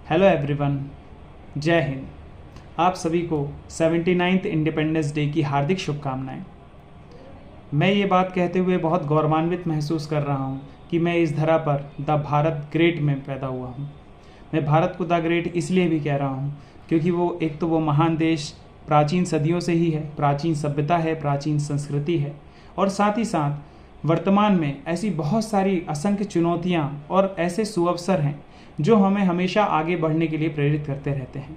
Hello everyone, जय हिंद। आप सभी को 79th इंडिपेंडेंस डे की हार्दिक शुभकामनाएं। मैं ये बात कहते हुए बहुत गौरवान्वित महसूस कर रहा हूँ कि मैं इस धरा पर द भारत ग्रेट में पैदा हुआ हूँ। मैं भारत को द ग्रेट इसलिए भी कह रहा हूँ क्योंकि वो एक तो वो महान देश प्राचीन सदियों से ही है, प्राचीन सभ्यता है, प्राचीन संस्कृति है, और साथ ही साथ वर्तमान में ऐसी बहुत सारी असंख्य चुनौतियाँ और ऐसे सुअवसर हैं जो हमें हमेशा आगे बढ़ने के लिए प्रेरित करते रहते हैं।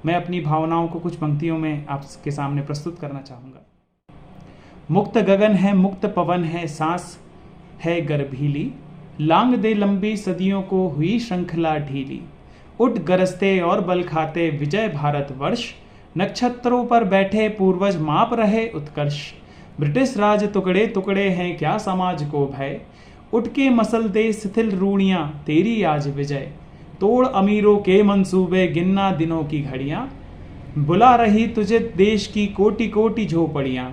मैं अपनी भावनाओं को कुछ पंक्तियों में आपके सामने प्रस्तुत करना चाहूँगा। मुक्त गगन है, मुक्त पवन है, सांस है गर्भीली, लांग दे लंबी सदियों को हुई श्रृंखला ढीली, उठ गरजते और बल खाते विजय भारतवर्ष, नक्षत्रों पर बैठे पूर्वज माप रहे उत्कर्ष, ब्रिटिश राज टुकड़े टुकड़े हैं क्या समाज को भय, उठ के मसल दे शिथिल रूढ़ियां तेरी आज विजय, तोड़ अमीरों के मंसूबे गिनना दिनों की घड़ियां, बुला रही तुझे देश की कोटि कोटि झोपड़ियां,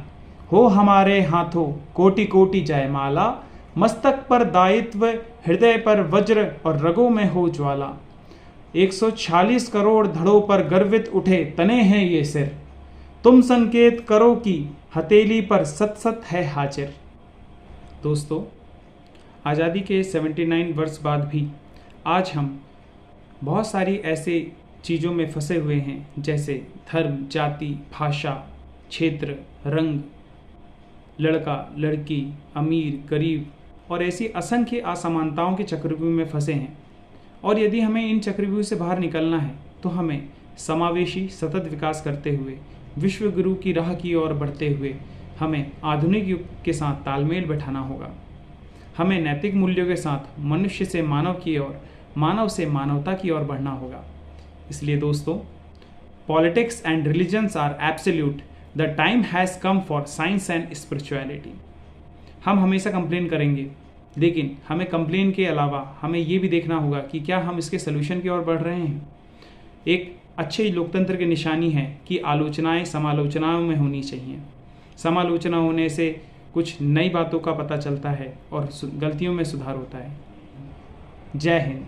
हो हमारे हाथों कोटि कोटि जयमाला, मस्तक पर दायित्व हृदय पर वज्र और रगों में हो ज्वाला, 146 करोड़ धड़ों पर गर्वित उठे तने हैं ये सिर, तुम संकेत करो कि हथेली पर सत सत है हाजिर। दोस्तों, आज़ादी के 79 वर्ष बाद भी आज हम बहुत सारी ऐसे चीज़ों में फंसे हुए हैं, जैसे धर्म, जाति, भाषा, क्षेत्र, रंग, लड़का लड़की, अमीर गरीब और ऐसी असंख्य असमानताओं के चक्रव्यूह में फंसे हैं। और यदि हमें इन चक्रव्यूह से बाहर निकलना है तो हमें समावेशी सतत विकास करते हुए विश्व गुरु की राह की ओर बढ़ते हुए हमें आधुनिक युग के साथ तालमेल बैठाना होगा। हमें नैतिक मूल्यों के साथ मनुष्य से मानव की ओर, मानव से मानवता की ओर बढ़ना होगा। इसलिए दोस्तों, politics and religions are absolute, the time has come for science and spirituality. हम हमेशा कंप्लेन करेंगे, लेकिन हमें कंप्लेन के अलावा हमें ये भी देखना होगा कि क्या हम इसके सोल्यूशन की ओर बढ़ रहे हैं। एक अच्छे लोकतंत्र की निशानी है कि आलोचनाएं समालोचनाओं में होनी चाहिए। समालोचना होने से कुछ नई बातों का पता चलता है और गलतियों में सुधार होता है। जय हिंद।